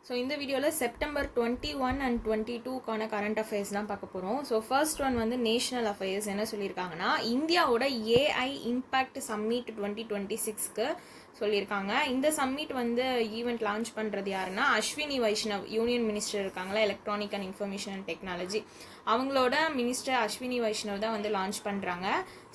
So இந்த வீடியோவில் September 21 and 22க்கான கரண்ட் அஃபேர்ஸ் தான் பார்க்க போகிறோம். ஸோ ஃபர்ஸ்ட் ஒன் வந்து நேஷனல் அஃபேர்ஸ் என்ன சொல்லியிருக்காங்கன்னா, இந்தியாவோட ஏஐ இம்பேக்ட் சம்மிட் 2026க்கு சொல்லியிருக்காங்க. இந்த சம்மிட் வந்து ஈவெண்ட் லான்ச் பண்ணுறது யாருன்னா, அஸ்வினி வைஷ்ணவ் யூனியன் மினிஸ்டர் இருக்காங்களா, electronic and information and technology, அவங்களோட மினிஸ்டர் அஸ்வினி வைஷ்ணவ் தான் வந்து லான்ச் பண்ணுறாங்க.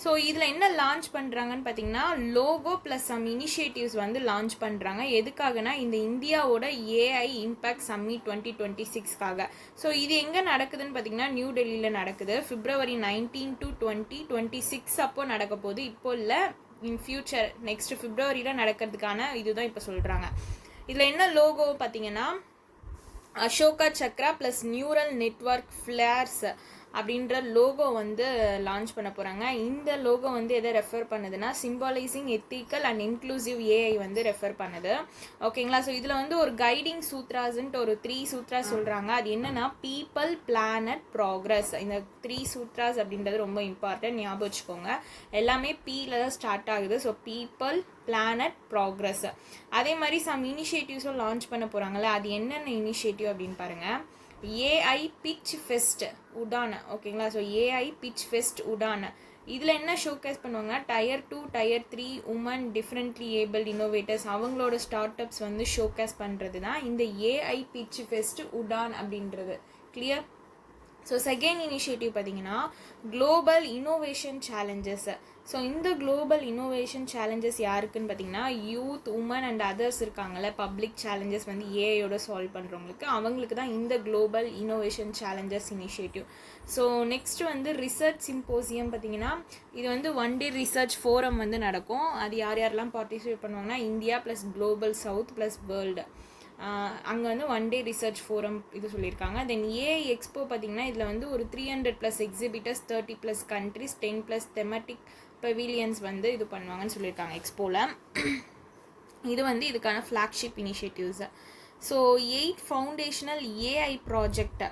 ஸோ இதில் என்ன லான்ச் பண்ணுறாங்கன்னு பார்த்தீங்கன்னா, லோகோ ப்ளஸ் சம் இனிஷியேட்டிவ்ஸ் வந்து லான்ச் பண்ணுறாங்க. எதுக்காகனா, இந்த இந்தியாவோட ஏஐ இம்பேக்ட் சம்மிட் 2026க்காக. ஸோ இது எங்கே நடக்குதுன்னு பார்த்தீங்கன்னா, நியூ டெல்லியில் நடக்குது. February 19 to 2026 அப்போ நடக்க போகுது. இப்போ இல்லை, இன் ஃபியூச்சர் நெக்ஸ்ட் பிப்ரவரியில் நடக்கிறதுக்கான இதுதான் இப்போ சொல்கிறாங்க. இதில் என்ன லோகோ பார்த்தீங்கன்னா, Ashoka Chakra plus neural network flares அப்படின்ற லோகோ வந்து லான்ச் பண்ண போகிறாங்க. இந்த லோகோ வந்து எதை ரெஃபர் பண்ணுதுன்னா, சிம்பாலைசிங் எத்திக்கல் அண்ட் இன்க்ளூசிவ் ஏஐ வந்து ரெஃபர் பண்ணுது. ஓகேங்களா? ஸோ இதில் வந்து ஒரு கைடிங் சூத்ராஸ்ன்ட்டு ஒரு 3 சூத்ராஸ் சொல்கிறாங்க. அது என்னென்னா, பீப்பிள், பிளானட், ப்ராக்ரஸ். இந்த 3 சூத்ராஸ் அப்படின்றது ரொம்ப இம்பார்ட்டன்ட், ஞாபகம் வச்சுக்கோங்க. எல்லாமே பீல தான் ஸ்டார்ட் ஆகுது. So people, planet, progress. அதே மாதிரி சம் இனிஷியேட்டிவ்ஸும் லான்ச் பண்ண போகிறாங்களே, அது என்னென்ன இனிஷியேட்டிவ் அப்படின்னு பாருங்கள். AI pitch fest Udaan. ஓகேங்களா? So AI pitch fest Udaan. இதில் என்ன ஷோகேஸ் பண்ணுவாங்க, Tier 2 Tier 3 women differently abled innovators அவங்களோட ஸ்டார்ட் அப்ஸ் வந்து ஷோகேஸ் பண்ணுறது தான் இந்த ஏஐ பிச் ஃபெஸ்ட் உடான் அப்படின்றது. கிளியர்? ஸோ செகண்ட் இனிஷியேட்டிவ் பார்த்தீங்கன்னா, குளோபல் இனோவேஷன் சேலஞ்சஸ். ஸோ இந்த குளோபல் இனோவேஷன் சேலஞ்சஸ் யாருக்குன்னு பார்த்தீங்கன்னா, யூத், உமன் அண்ட் அதர்ஸ் இருக்காங்கல்ல, பப்ளிக் சேலஞ்சஸ் வந்து ஏஐயோட சால்வ் பண்ணுறவங்களுக்கு, அவங்களுக்கு தான் இந்த global innovation challenges initiative. So next வந்து ரிசர்ச் சிம்போசியம் பார்த்தீங்கன்னா, இது வந்து 1 day ரிசர்ச் ஃபோரம் வந்து நடக்கும். அது யார் யாரெல்லாம் பார்ட்டிசிபேட் பண்ணுவாங்கன்னா, India plus global south plus world. அங்கே வந்து 1 day ரிசர்ச் ஃபோரம் இது சொல்லியிருக்காங்க. தென் ஏஐ எக்ஸ்போ பார்த்தீங்கன்னா, இதில் வந்து ஒரு 300+ எக்ஸிபிட்டர்ஸ், 30+ கண்ட்ரிஸ், 10+ தெமட்டிக் பெவிலியன்ஸ் வந்து இது பண்ணுவாங்கன்னு சொல்லியிருக்காங்க எக்ஸ்போவில். இது வந்து இதுக்கான flagship initiatives. So 8 foundational AI project.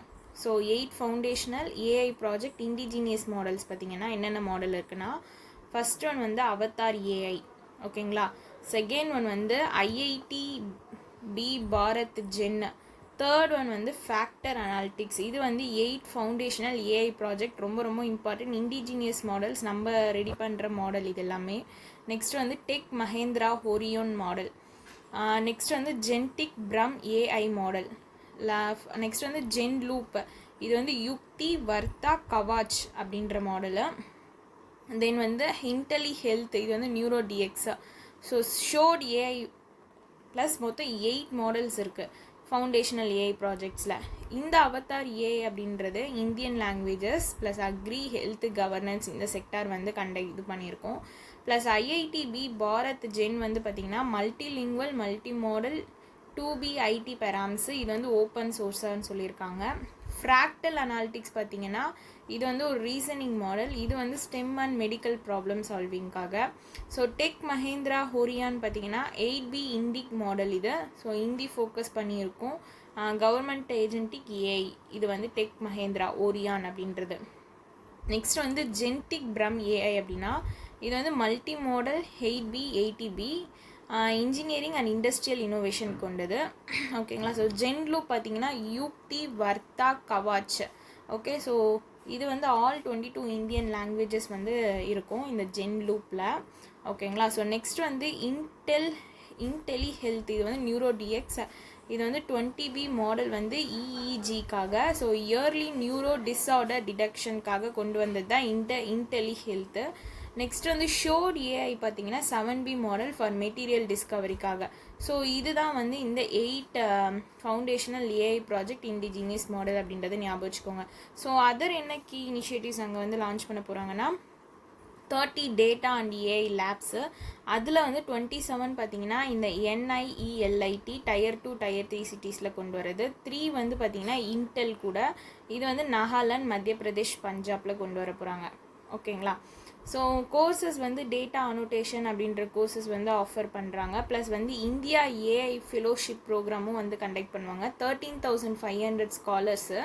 So 8 foundational AI project indigenous models பார்த்தீங்கன்னா என்னென்ன மாடல் இருக்குன்னா, ஃபர்ஸ்ட் ஒன் வந்து அவதார் ஏஐ. ஓகேங்களா? செகண்ட் ஒன் வந்து IIT B Bharat Gen. Third one வந்து ஃபேக்டர் அனாலிட்டிக்ஸ். இது வந்து 8 ஃபவுண்டேஷனல் ஏஐ ப்ராஜெக்ட். ரொம்ப ரொம்ப இம்பார்ட்டன்ட் இண்டிஜினியஸ் மாடல்ஸ், நம்ம ரெடி பண்ணுற மாடல் இது எல்லாமே. நெக்ஸ்ட் வந்து டெக் மஹேந்திரா ஹோரியோன் மாடல். நெக்ஸ்ட் வந்து ஜென்டிக் பிரம் ஏஐ மாடல். நெக்ஸ்ட் வந்து ஜென் லூப். இது வந்து யுக்தி வர்த்தா கவாச் அப்படின்ற மாடலு. தென் வந்து இன்டெலி ஹெல்த். இது வந்து neuro DX. So Shodh AI plus மொத்தம் 8 மாடல்ஸ் இருக்குது ஃபவுண்டேஷனல் ஏஐ ப்ராஜெக்ட்ஸில். இந்த அவதார் ஏஐ அப்படின்றது Indian languages plus agri, health, governance இந்த செக்டார் வந்து இது பண்ணியிருக்கோம். Plus IIT B Bharat Gen வந்து பார்த்திங்கன்னா மல்டிலிங்குவல் மல்டி மாடல் 2B ஐடி பெராம்ஸு. இது வந்து ஓப்பன் சோர்ஸான்னு சொல்லியிருக்காங்க. ஃப்ராக்டல் அனாலிட்டிக்ஸ் பார்த்தீங்கன்னா, இது வந்து ஒரு ரீசனிங் மாடல். இது வந்து ஸ்டெம் அண்ட் மெடிக்கல் ப்ராப்ளம் சால்விங்காக. ஸோ டெக் மஹேந்திரா ஹோரியான் பார்த்தீங்கன்னா 8B இண்டிக் மாடல். இது ஸோ இந்தி ஃபோக்கஸ் பண்ணியிருக்கோம். Government agentic AI. இது வந்து டெக் மஹேந்திரா ஓரியான் அப்படின்றது. நெக்ஸ்ட் வந்து ஜென்டிக் பிரம் ஏஐ அப்படின்னா, இது வந்து multi modal 8B 80B engineering and industrial innovation கொண்டது. ஓகேங்களா? ஸோ ஜென் லூப் பார்த்தீங்கன்னா யுக்தி வர்த்தா கவாச். ஓகே, ஸோ இது வந்து ஆல் 22 இந்தியன் லாங்குவேஜஸ் வந்து இருக்கும் இந்த ஜென் லூப்பில். ஓகேங்களா? ஸோ நெக்ஸ்ட் வந்து இன்டெலி ஹெல்த். இது வந்து நியூரோ டிஎக்ஸ். இது வந்து 20B மாடல் வந்து இஇஜிக்காக. ஸோ இயர்லி நியூரோ டிஸார்டர் டிடெக்ஷனுக்காக கொண்டு வந்தது தான் இந்த இன்டெலி ஹெல்த்து. நெக்ஸ்ட் வந்து ஷோட் ஏஐ பார்த்தீங்கன்னா 7B மாடல் ஃபார் மெட்டீரியல் டிஸ்கவரிக்காக. ஸோ இதுதான் வந்து இந்த 8 foundational AI project indigenous model அப்படின்றத ஞாபகம் வச்சுக்கோங்க. ஸோ அதர் என்ன கீ இனிஷியேட்டிவ்ஸ் அங்கே வந்து லான்ச் பண்ண போகிறாங்கன்னா, 30 டேட்டா அண்ட் ஏஐ லேப்ஸு. அதில் வந்து 27 பார்த்தீங்கன்னா இந்த NIELIT Tier 2 Tier 3 சிட்டிஸில் கொண்டு வரது. 3 வந்து பார்த்தீங்கன்னா இன்டெல் கூட. இது வந்து நாகாலாந்து, மத்திய பிரதேஷ், பஞ்சாபில் கொண்டு வர போகிறாங்க. ஓகேங்களா? ஸோ கோர்சஸ் வந்து டேட்டா அனோட்டேஷன் அப்படின்ற கோர்சஸ் வந்து ஆஃபர் பண்ணுறாங்க. ப்ளஸ் வந்து இந்தியா ஏஐ ஃபெலோஷிப் ப்ரோக்ராமும் வந்து கண்டக்ட் பண்ணுவாங்க. 13,500 ஸ்காலர்ஸு.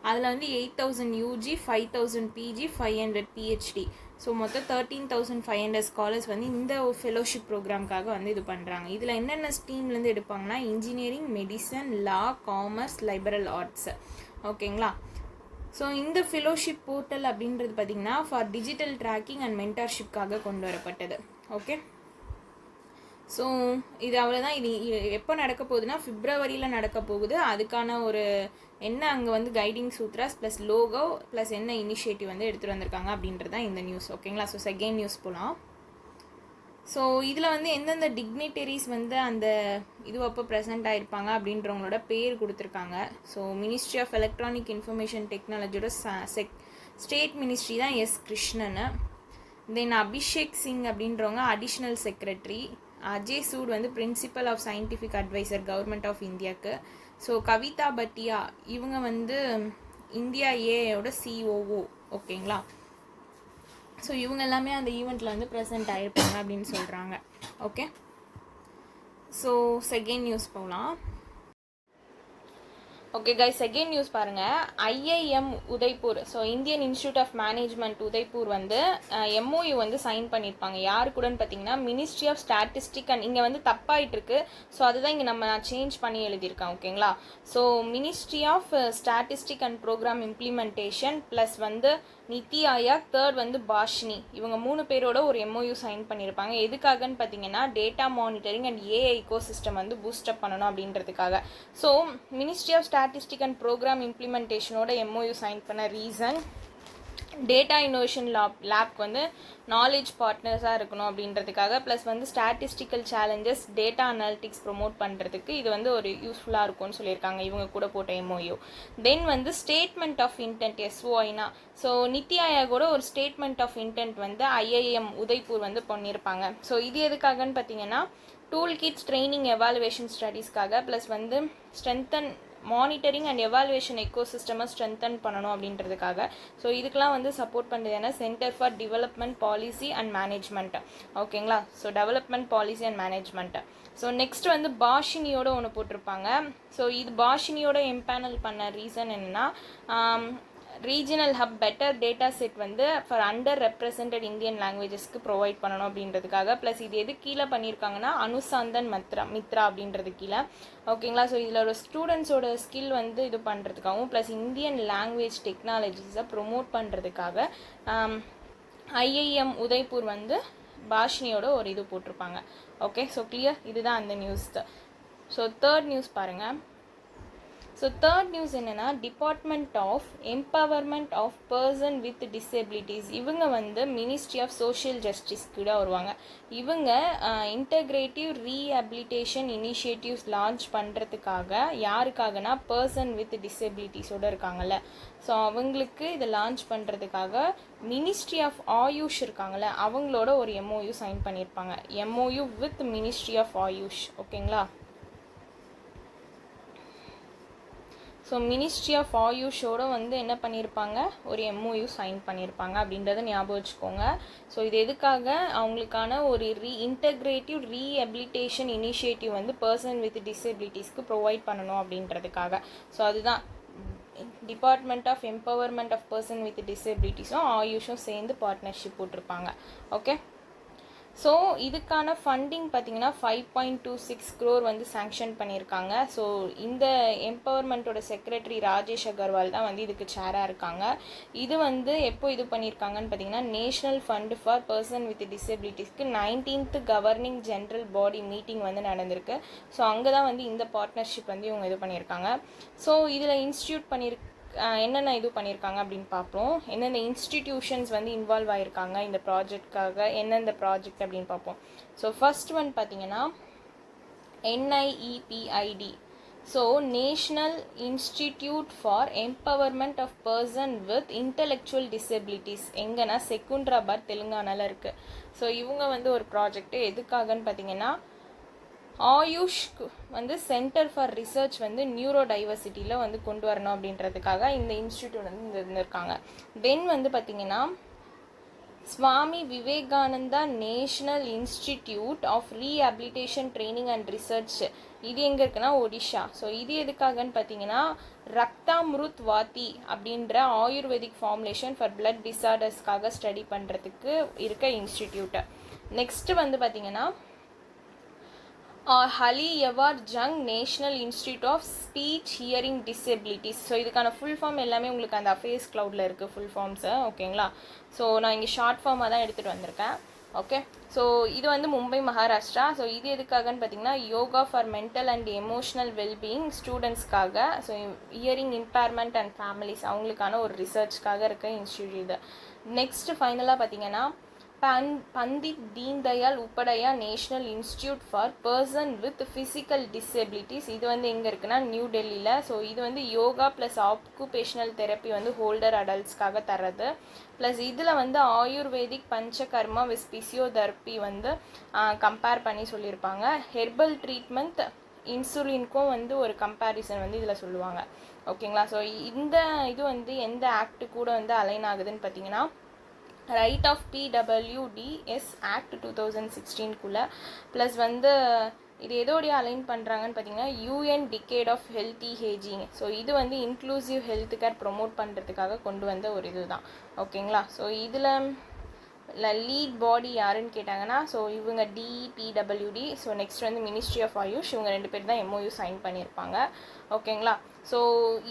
அதில் வந்து 8,000 UG, 5,000 PG, 500 PhD. ஸோ மொத்தம் 13,500 ஸ்காலர்ஸ் வந்து இந்த ஃபெலோஷிப் ப்ரோக்ராம்காக வந்து இது பண்ணுறாங்க. இதில் என்னென்ன ஸ்ட்ரீம்லேருந்து எடுப்பாங்கன்னா இன்ஜினியரிங், மெடிசன், லா, காமர்ஸ், லிபரல் ஆர்ட்ஸ். ஓகேங்களா. ஸோ இந்த ஃபெலோஷிப் போர்ட்டல் அப்படின்றது பார்த்திங்கன்னா ஃபார் டிஜிட்டல் ட்ராக்கிங் அண்ட் மென்டார்ஷிப்காக கொண்டு வரப்பட்டது. ஓகே. ஸோ இது அவ்வளோதான். இது எப்போ நடக்க போகுதுன்னா பிப்ரவரியில் நடக்க போகுது. அதுக்கான ஒரு என்ன அங்கே வந்து guiding Shudras plus logo plus என்ன இனிஷியேட்டிவ் வந்து எடுத்துகிட்டு வந்திருக்காங்க அப்படின்றது தான் இந்த நியூஸ். ஓகேங்களா. ஸோ செகண்ட் நியூஸ் போகலாம். ஸோ இதில் வந்து எந்தெந்த டிக்னிட்டரிஸ் வந்து அந்த அப்போ ப்ரெசென்ட் ஆகிருப்பாங்க அப்படின்றவங்களோட பேர் கொடுத்துருக்காங்க. So ministry of electronic information டெக்னாலஜியோட ஸ்டேட் மினிஸ்ட்ரி தான் எஸ் கிருஷ்ணன். தென் அபிஷேக் சிங் அப்படின்றவங்க அடிஷ்னல் செக்ரட்டரி. அஜய் சூட் வந்து principal of scientific adviser government of இந்தியாவுக்கு. ஸோ கவிதா பட்டியா இவங்க வந்து இந்தியா ஏயோட சிஓஓ. ஓகேங்களா. ஸோ இவங்க எல்லாமே அந்த ஈவெண்ட்டில் வந்து ப்ரெசென்ட் ஆகிருப்பாங்க அப்படின்னு சொல்கிறாங்க. ஓகே. ஸோ செகண்ட் நியூஸ் போகலாம். ஓகே கைஸ், செகண்ட் நியூஸ் பாருங்கள். IIM Udaipur, so Indian Institute of Management Udaipur வந்து எம்ஓயு வந்து சைன் பண்ணியிருப்பாங்க. யாரு கூடன்னு பார்த்தீங்கன்னா மினிஸ்ட்ரி ஆஃப் ஸ்டாட்டிஸ்டிக் அண்ட் இங்கே வந்து தப்பாயிட்டு இருக்கு. ஸோ அதுதான் இங்கே நான் சேஞ்ச் பண்ணி எழுதியிருக்கேன். ஓகேங்களா. So ministry of statistic and programme implementation plus வந்து நித்தி ஆயோக், தேர்ட் வந்து பாஷினி, இவங்க 3 பேரோட ஒரு எம்ஓயு சைன் பண்ணியிருப்பாங்க. எதுக்காகன்னு பார்த்தீங்கன்னா data monitoring and AI ecosystem வந்து பூஸ்டப் பண்ணணும் அப்படின்றதுக்காக. So ministry of statistic and program இம்ப்ளிமெண்டேஷனோட எம்ஓயு சைன் பண்ண ரீசன் டேட்டா இன்னோவேஷன் லேப்க்கு வந்து நாலேஜ் பார்ட்னர்ஸாக இருக்கணும் அப்படின்றதுக்காக, ப்ளஸ் வந்து statistical challenges data analytics promote பண்ணுறதுக்கு இது வந்து ஒரு யூஸ்ஃபுல்லாக இருக்கும்னு சொல்லியிருக்காங்க இவங்க கூட போட்ட எம்ஓயு. தென் வந்து ஸ்டேட்மெண்ட் ஆஃப் இன்டென்ட் எஸ்ஓஐனா, ஸோ நித்தி ஆயோகோட ஒரு ஸ்டேட்மெண்ட் ஆஃப் இன்டென்ட் வந்து ஐஐஎம் உதய்பூர் வந்து பண்ணியிருப்பாங்க. ஸோ இது எதுக்காகன்னு பார்த்தீங்கன்னா டூல் கிட்ஸ் ட்ரைனிங் எவாலுவேஷன் ஸ்டடீஸ்க்காக, ப்ளஸ் வந்து ஸ்ட்ரென்தன் மானிட்டரிங் அண்ட் எவாலுவேஷன் எக்கோசிஸ்டமை ஸ்ட்ரென்தன் பண்ணணும் அப்படின்றதுக்காக. ஸோ இதுக்கெலாம் வந்து சப்போர்ட் பண்ணுறது ஏன்னா centre for development policy and management. ஓகேங்களா. So development policy and management. So next வந்து பாஷினியோட ஒன்று போட்டிருப்பாங்க. ஸோ இது பாஷினியோட எம்பேனல் பண்ண ரீசன் என்னென்னா regional hub better data set வந்து ஃபார் அண்டர் ரெப்ரசன்டட் இந்தியன் லாங்குவேஜஸ்க்கு ப்ரொவைட் பண்ணணும் அப்படின்றதுக்காக. ப்ளஸ் இது எது கீழே பண்ணியிருக்காங்கன்னா அனுசந்தன் மித்ரா அப்படின்றது கீழே. ஓகேங்களா. ஸோ இதில் ஒரு ஸ்டூடெண்ட்ஸோட ஸ்கில் வந்து இது பண்ணுறதுக்காகவும் ப்ளஸ் இந்தியன் லாங்குவேஜ் டெக்னாலஜிஸை ப்ரொமோட் பண்ணுறதுக்காக ஐஐஎம் உதய்பூர் வந்து பாஷினியோட ஒரு இது போட்டிருப்பாங்க. ஓகே. So clear. இதுதான் அந்த நியூஸ். ஸோ தேர்ட் நியூஸ் பாருங்கள். ஸோ தேர்ட் நியூஸ் என்னென்னா department of empowerment of person with disabilities, இவங்க வந்து மினிஸ்ட்ரி ஆஃப் சோஷியல் ஜஸ்டிஸ் கூட வருவாங்க. இவங்க இன்டகிரேட்டிவ் ரீஹபிலிட்டேஷன் இனிஷியேட்டிவ்ஸ் லான்ச் பண்ணுறதுக்காக, யாருக்காகனா பர்சன் வித் டிசபிலிட்டிஸோடு இருக்காங்கல்ல, ஸோ அவங்களுக்கு இதை லான்ச் பண்ணுறதுக்காக மினிஸ்ட்ரி ஆஃப் ஆயுஷ் இருக்காங்கள்ல அவங்களோட ஒரு எம்ஓயு சைன் பண்ணியிருப்பாங்க. MOU with ministry of Ayush. ஓகேங்களா. ஸோ மினிஸ்ட்ரி ஆஃப் ஆயுஷோட வந்து என்ன பண்ணியிருப்பாங்க, ஒரு எம்ஓயு சைன் பண்ணியிருப்பாங்க அப்படின்றத ஞாபகம் வச்சுக்கோங்க. ஸோ இது எதுக்காக அவங்களுக்கான ஒரு இன்டகிரேட்டிவ் ரீஹபிலிட்டேஷன் இனிஷியேட்டிவ் வந்து பர்சன் வித் டிசபிலிட்டிஸ்க்கு ப்ரொவைட் பண்ணணும் அப்படின்றதுக்காக. ஸோ அதுதான் department of empowerment of person with டிசபிலிட்டிஸும் ஆயுஷும் சேர்ந்து பார்ட்னர்ஷிப் போட்டிருப்பாங்க. ஓகே. ஸோ இதுக்கான ஃபண்டிங் பார்த்தீங்கன்னா 5.26 crore வந்து சாங்ஷன் பண்ணியிருக்காங்க. ஸோ இந்த எம்பவர்மெண்ட்டோட செக்ரட்டரி ராஜேஷ் அகர்வால் தான் வந்து இதுக்கு சேராக இருக்காங்க. இது வந்து எப்போ இது பண்ணியிருக்காங்கன்னு பார்த்தீங்கன்னா national fund for person with டிசபிலிட்டிஸ்க்கு 19th governing general body meeting வந்து நடந்திருக்கு. ஸோ அங்கே தான் வந்து இந்த பார்ட்னர்ஷிப் வந்து இவங்க இது பண்ணியிருக்காங்க. ஸோ இதில் இன்ஸ்டியூட் என்னென்ன இது பண்ணியிருக்காங்க அப்படின்னு பார்ப்போம். எந்தெந்த இன்ஸ்டிடியூஷன்ஸ் வந்து இன்வால்வ் ஆகியிருக்காங்க இந்த ப்ராஜெக்ட்காக, எந்தெந்த ப்ராஜெக்ட் அப்படின்னு பார்ப்போம். ஸோ ஃபர்ஸ்ட் ஒன் பார்த்தீங்கன்னா NIEPID, so national institute for empowerment of person with intellectual disabilities, எங்கன்னா செகுண்ட்ராபாத் தெலுங்கானாவில் இருக்குது. ஸோ இவங்க வந்து ஒரு ப்ராஜெக்ட் எதுக்காகன்னு பார்த்தீங்கன்னா ஆயுஷ்க்கு வந்து சென்டர் ஃபார் ரிசர்ச் வந்து நியூரோ டைவர்சிட்டியில் வந்து கொண்டு வரணும் அப்படின்றதுக்காக இந்த இன்ஸ்டிடியூட் வந்து இருந்திருக்காங்க. தென் வந்து பார்த்திங்கன்னா Swami Vivekananda national institute of rehabilitation training and research இது எங்கே இருக்குன்னா ஒடிஷா. ஸோ இது எதுக்காகன்னு பார்த்தீங்கன்னா ரக்தாமிருத் வாத்தி அப்படின்ற ஆயுர்வேதிக் ஃபார்முலேஷன் ஃபார் பிளட் டிசார்டர்ஸ்க்காக ஸ்டடி பண்ணுறதுக்கு இருக்க இன்ஸ்டிடியூட்டு. நெக்ஸ்ட்டு வந்து பார்த்தீங்கன்னா Ali Yavar Jung national institute of speech hearing disabilities. So இதுக்கான ஃபுல் ஃபார்ம் எல்லாமே உங்களுக்கு அந்த அஃபேர்ஸ் க்ளவுடில் இருக்குது ஃபுல் ஃபார்ம்ஸு. ஓகேங்களா. ஸோ நான் இங்கே ஷார்ட் ஃபார்மாக தான் எடுத்துகிட்டு வந்திருக்கேன். ஓகே. ஸோ இது வந்து மும்பை மகாராஷ்டிரா. ஸோ இது எதுக்காகன்னு பார்த்தீங்கன்னா yoga for mental and emotional wellbeing ஸ்டூடெண்ட்ஸ்க்காக, so hearing impairment and families அவங்களுக்கான ஒரு ரிசர்ச்க்காக இருக்க இன்ஸ்டியூட் இது. நெக்ஸ்ட் ஃபைனலாக பார்த்தீங்கன்னா Pandit Deen Dayal Upadhyaya national institute for person with physical disabilities. இது வந்து எங்கே இருக்குன்னா நியூ டெல்லியில். ஸோ இது வந்து யோகா ப்ளஸ் ஆக்குபேஷனல் தெரப்பி வந்து ஹோல்டர் அடல்ட்ஸ்க்காக தர்றது. ப்ளஸ் இதில் வந்து ஆயுர்வேதிக் பஞ்சகர்மா வித் பிசியோதெரப்பி வந்து கம்பேர் பண்ணி சொல்லியிருப்பாங்க. ஹெர்பல் ட்ரீட்மெண்ட் இன்சுலினுக்கும் வந்து ஒரு கம்பேரிசன் வந்து இதில் சொல்லுவாங்க. ஓகேங்களா. ஸோ இந்த இது வந்து எந்த ஆக்ட் கூட வந்து அலைன் ஆகுதுன்னு பார்த்தீங்கன்னா right of PWDS act 2016 plus வந்து இது எதோடைய அலைன் பண்ணுறாங்கன்னு பார்த்தீங்கன்னா UN decade of healthy ageing. So இது வந்து இன்க்ளூசிவ் ஹெல்த் கேர் ப்ரொமோட் பண்ணுறதுக்காக கொண்டு வந்த ஒரு இது தான். ஓகேங்களா. ஸோ இதில் லீட் பாடி யாருன்னு கேட்டாங்கன்னா ஸோ இவங்க DPWD. ஸோ நெக்ஸ்ட் வந்து மினிஸ்ட்ரி ஆஃப் ஆயுஷ். இவங்க 2 பேர் தான் MOU சைன் பண்ணியிருப்பாங்க. ஓகேங்களா. ஸோ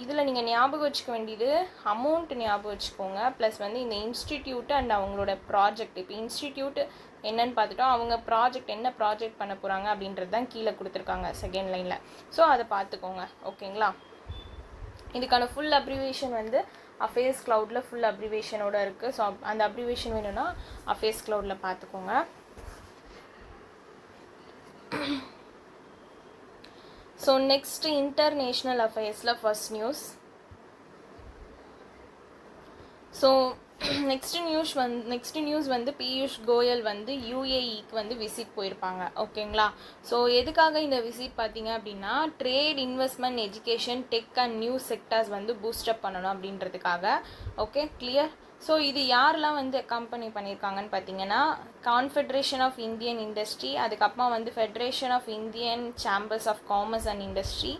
இதில் நீங்கள் ஞாபகம் வச்சுக்க வேண்டியது அமௌண்ட் ஞாபகம் வச்சுக்கோங்க. ப்ளஸ் வந்து இந்த இன்ஸ்டிடியூட்டு அண்ட் அவங்களோட ப்ராஜெக்ட். இப்போ இன்ஸ்டிடியூட் என்னன்னு பார்த்துட்டோம், அவங்க ப்ராஜெக்ட் என்ன ப்ராஜெக்ட் பண்ண போகிறாங்க அப்படின்றது தான் கீழே கொடுத்துருக்காங்க செகண்ட் லைனில். ஸோ அதை பார்த்துக்கோங்க. ஓகேங்களா. இதுக்கான ஃபுல் அப்ரிவேஷன் வந்து அஃபேர்ஸ் க்ளவுடில் ஃபுல் அப்ரிவேஷனோட இருக்குது. ஸோ அந்த அப்ரிவேஷன் வேணும்னா அஃபேர்ஸ் க்ளவுடில் பார்த்துக்கோங்க. ஸோ நெக்ஸ்ட் இன்டர்நேஷ்னல் அஃபேர்ஸில் first news. So next news வந்து பியூஷ் கோயல் வந்து UAEக்கு வந்து விசிட் போயிருப்பாங்க. ஓகேங்களா. ஸோ எதுக்காக இந்த விசிட் பார்த்தீங்க அப்படின்னா trade, investment, education, tech and new sectors வந்து பூஸ்டப் பண்ணணும் அப்படின்றதுக்காக. Okay, clear. ஸோ இது யாரெல்லாம் வந்து அக்கம்பெனி பண்ணியிருக்காங்கன்னு பார்த்தீங்கன்னா கான்ஃபெடரேஷன் ஆஃப் இந்தியன் இண்டஸ்ட்ரி, அதுக்கப்புறமா வந்து federation of Indian chambers of commerce and industry,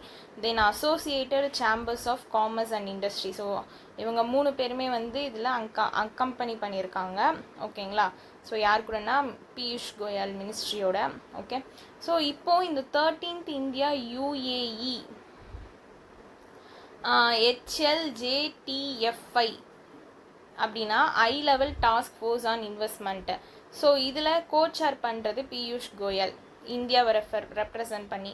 then associated chambers of commerce and industry. So இவங்க 3 பேருமே வந்து இதில் அக்கம்பெனி பண்ணியிருக்காங்க. ஓகேங்களா. ஸோ யார் கூடனா பியூஷ் கோயல் மினிஸ்ட்ரியோட. ஓகே. ஸோ இப்போது இந்த 13th இந்தியா UAE HLJTFI அப்படின்னா high level task force on investment. So இதில் கோச்சேர் பண்ணுறது பியூஷ் கோயல் இந்தியாவை ரெப்ரசன்ட் பண்ணி.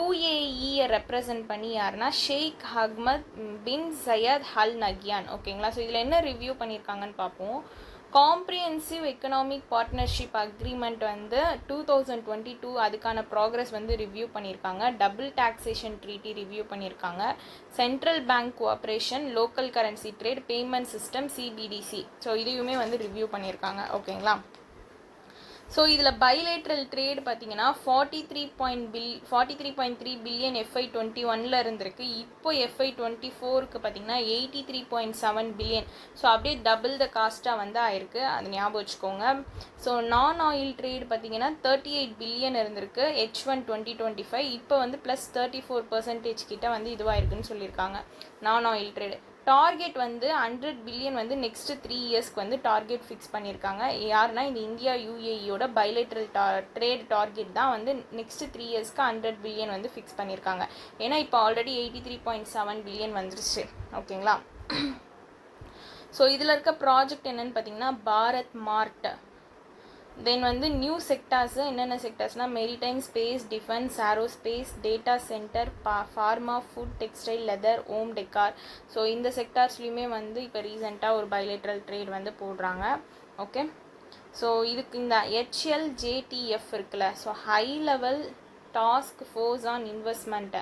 UAE ரெப்ரசன்ட் பண்ணி யாருன்னா ஷேக் அஹ்மத் பின் சையத் அல் நஹ்யான். ஓகேங்களா. ஸோ இதில் என்ன ரிவ்யூ பண்ணியிருக்காங்கன்னு பார்ப்போம். காம்ப்ரிஹென்சிவ் எக்கனாமிக் பார்ட்னர்ஷிப் அக்ரிமெண்ட் வந்து 2022 அதுக்கான ப்ராக்ரஸ் வந்து ரிவ்யூ பண்ணியிருக்காங்க. டபுள் டாக்ஸேஷன் ட்ரீட்டி ரிவ்யூ பண்ணியிருக்காங்க. Central bank cooperation, local currency trade, payment system CBDC. So இதையுமே வந்து ரிவ்யூ பண்ணியிருக்காங்க. ஓகேங்களா. ஸோ இதில் பைலேட்ரல் ட்ரேட் பார்த்தீங்கன்னா 43.3 பில்லியன் FY21 இருந்திருக்கு. இப்போ FY24க்கு பார்த்தீங்கன்னா 83.7 பில்லியன். ஸோ அப்படியே டபுள் த காஸ்ட்டாக வந்து ஆயிருக்கு. அது ஞாபகம் வச்சுக்கோங்க. ஸோ நான் ஆயில் ட்ரேட் பார்த்தீங்கன்னா 38 பில்லியன் இருந்திருக்கு H1 2025. இப்போ வந்து +34% கிட்ட வந்து இதுவாயிருக்குன்னு சொல்லியிருக்காங்க நான் ஆயில் ட்ரேடு. டார்கெட் வந்து 100 பில்லியன் வந்து நெக்ஸ்ட் 3 இயர்ஸ்க்கு வந்து டார்கெட் ஃபிக்ஸ் பண்ணியிருக்காங்க. யாருன்னா இந்த இந்தியா UAEயோட பைலேட்ரல் ட்ரேட் டார்கெட் தான் வந்து நெக்ஸ்ட் 3 இயர்ஸ்க்கு 100 பில்லியன் வந்து ஃபிக்ஸ் பண்ணியிருக்காங்க. ஏன்னா இப்போ ஆல்ரெடி 83.7 பில்லியன் வந்துருச்சு. ஓகேங்களா. ஸோ இதில் இருக்க ப்ராஜெக்ட் என்னென்னு பார்த்தீங்கன்னா பாரத் மார்ட். தென் வந்து நியூ செக்டார்ஸு என்னென்ன செக்டார்ஸ்னால் maritime, space, defence, aerospace, data centre, pharma, food, textile, leather, home decor. So இந்த செக்டார்ஸ்லையுமே வந்து இப்போ ரீசெண்டாக ஒரு பைலேட்ரல் ட்ரேட் வந்து போடுறாங்க. ஓகே. ஸோ இதுக்கு இந்த HLJTF இருக்குல்ல, so high level task force on investment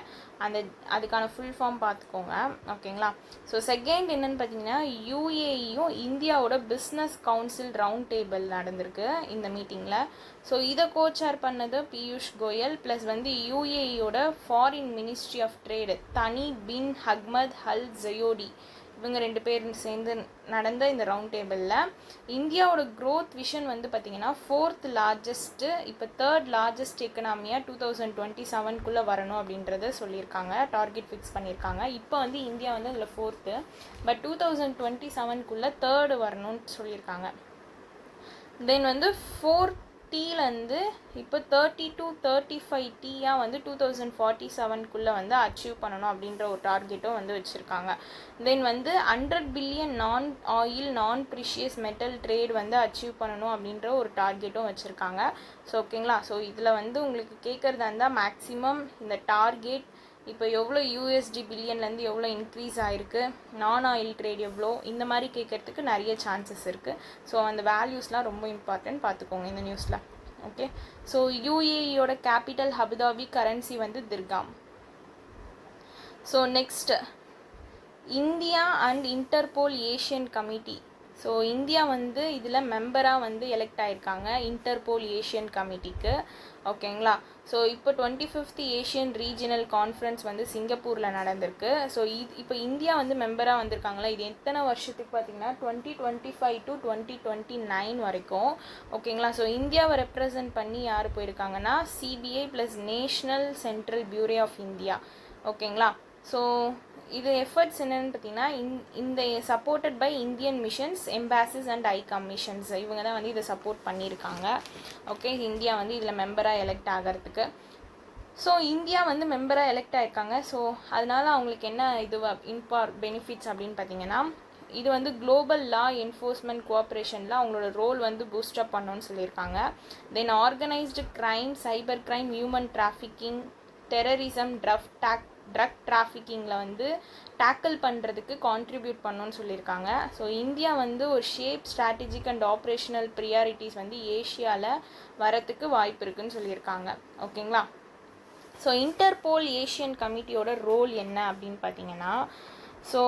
அதுக்கான ஃபுல் ஃபார்ம் பார்த்துக்கோங்க. ஓகேங்களா. ஸோ செகண்ட் என்னென்னு பார்த்தீங்கன்னா UAEயும் இந்தியாவோட பிஸ்னஸ் கவுன்சில் ரவுண்ட் டேபிள் நடந்திருக்கு இந்த மீட்டிங்கில். ஸோ இதை கோச்சேர் பண்ணது பியூஷ் கோயல் ப்ளஸ் வந்து UAEயோட ஃபாரின் மினிஸ்ட்ரி ஆஃப் ட்ரேடு தனி பின் அஹ்மத் அல் ஜயோடி. இவங்க 2 பேர் சேர்ந்து நடந்த இந்த ரவுண்ட் டேபிளில் இந்தியாவோட க்ரோத் விஷன் வந்து பார்த்திங்கன்னா 4th லார்ஜஸ்ட்டு இப்போ 3rd லார்ஜஸ்ட் எக்கனாமியாக 2027 வரணும் அப்படின்றத சொல்லியிருக்காங்க, டார்கெட் ஃபிக்ஸ் பண்ணியிருக்காங்க. இப்போ வந்து இந்தியா வந்து அதில் 4th, பட் 2027 3rd வரணும்னு சொல்லியிருக்காங்க. தென் வந்து 4Tலேருந்து இப்போ 30 to 35 டீயாக வந்து 2047 வந்து அச்சீவ் பண்ணணும் அப்படின்ற ஒரு டார்கெட்டும் வந்து வச்சுருக்காங்க. தென் வந்து 100 பில்லியன் நான் ஆயில் நான் ப்ரிஷியஸ் மெட்டல் ட்ரேட் வந்து அச்சீவ் பண்ணணும் அப்படின்ற ஒரு டார்கெட்டும் வச்சுருக்காங்க. ஸோ ஓகேங்களா. ஸோ இதில் வந்து உங்களுக்கு கேட்குறதா இருந்தால் மேக்ஸிமம் இந்த டார்கெட் இப்போ எவ்வளோ USD பில்லியன்லேருந்து எவ்வளோ இன்க்ரீஸ் ஆகிருக்கு, நான் ஆயில் ட்ரேட் எவ்வளோ, இந்த மாதிரி கேட்குறதுக்கு நிறைய சான்சஸ் இருக்குது. ஸோ அந்த வேல்யூஸ்லாம் ரொம்ப இம்பார்ட்டன்ட், பார்த்துக்கோங்க இந்த நியூஸில். ஓகே. ஸோ UAEயோட கேபிட்டல் அபுதாபி, கரன்சி வந்து dirham. So next India and Interpol Asian committee. So India வந்து இதில் மெம்பராக வந்து எலெக்ட் ஆகிருக்காங்க இன்டர்போல் ஏஷியன் கமிட்டிக்கு. ஓகேங்களா. ஸோ இப்போ 25th ஏஷியன் ரீஜினல் கான்ஃபரன்ஸ் வந்து சிங்கப்பூரில் நடந்திருக்கு. ஸோ இப்போ இந்தியா வந்து மெம்பராக வந்திருக்காங்களா, இது எத்தனை வருஷத்துக்கு பார்த்தீங்கன்னா 2025 to 2029 வரைக்கும். ஓகேங்களா. ஸோ இந்தியாவை ரெப்ரசன்ட் பண்ணி யார் போயிருக்காங்கன்னா CBI plus national central bureau of India. ஓகேங்களா. ஸோ இது எஃபர்ட்ஸ் என்னென்னு பார்த்தீங்கன்னா இந்த supported by Indian missions, embassies and high commissions, இவங்க தான் வந்து இதை சப்போர்ட் பண்ணியிருக்காங்க. ஓகே. இந்தியா வந்து இதில் மெம்பராக எலெக்ட் ஆகிறதுக்கு. ஸோ இந்தியா வந்து மெம்பராக எலெக்ட் ஆகிருக்காங்க. ஸோ அதனால் அவங்களுக்கு என்ன இது பெனிஃபிட்ஸ் அப்படின்னு பார்த்தீங்கன்னா, இது வந்து குளோபல் லா என்ஃபோர்ஸ்மெண்ட் கோஆப்ரேஷனில் அவங்களோட ரோல் வந்து பூஸ்டப் பண்ணணும்னு சொல்லியிருக்காங்க. Then organised crime, cyber crime, human trafficking, terrorism, drug டிராஃபிக்கிங்கில் வந்து டேக்கிள் பண்ணுறதுக்கு கான்ட்ரிபியூட் பண்ணணும்னு சொல்லியிருக்காங்க. ஸோ இந்தியா வந்து ஒரு shape strategic and operational priorities வந்து ஏஷியாவில் வரத்துக்கு வாய்ப்பு இருக்குதுன்னு சொல்லியிருக்காங்க. ஓகேங்களா. ஸோ இன்டர்போல் ஏஷியன் கமிட்டியோட ரோல் என்ன அப்படின்னு பார்த்தீங்கன்னா, ஸோ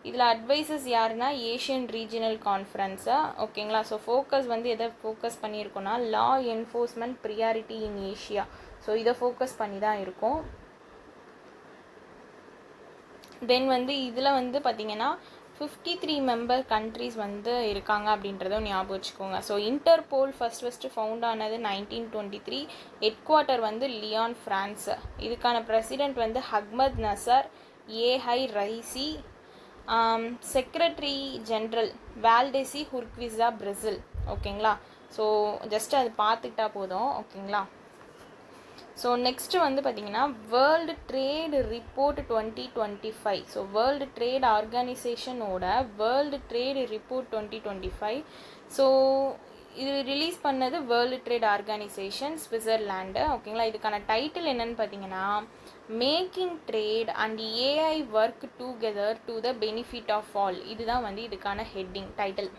இதில் அட்வைசஸ் யாருன்னா ஏஷியன் ரீஜினல் கான்ஃபரன்ஸு. ஓகேங்களா. ஸோ ஃபோக்கஸ் வந்து எதை ஃபோக்கஸ் பண்ணியிருக்கோன்னா law enforcement priority in Asia. So இதை ஃபோக்கஸ் பண்ணி தான் இருக்கும். தென் வந்து இதில் வந்து பார்த்திங்கன்னா 53 மெம்பர் கண்ட்ரிஸ் வந்து இருக்காங்க அப்படின்றதும் ஞாபகம் வச்சுக்கோங்க. ஸோ இன்டர்போல் ஃபஸ்ட்டு ஃபவுண்ட் ஆனது 1923, ஹெட் குவார்ட்டர் வந்து லியான், ஃப்ரான்ஸ். இதுக்கான பிரசிடெண்ட் வந்து Ahmed Naser Al Raisi, secretary general Valdecy Urquiza, Brazil. ஓகேங்களா. ஸோ ஜஸ்ட் அது பார்த்துக்கிட்டா போதும். ஓகேங்களா. ஸோ நெக்ஸ்ட்டு வந்து பார்த்திங்கன்னா world trade report 2025. So world trade ஆர்கனைசேஷனோட வேர்ல்டு ட்ரேட் ரிப்போர்ட் 2025. ஸோ இது ரிலீஸ் பண்ணது வேர்ல்டு ட்ரேட் ஆர்கனைசேஷன், ஸ்விட்சர்லாண்டு. ஓகேங்களா. இதுக்கான டைட்டில் என்னன்னு பார்த்தீங்கன்னா making trade and AI work together to the benefit of all. இதுதான் வந்து இதுக்கான ஹெட்டிங் டைட்டில்.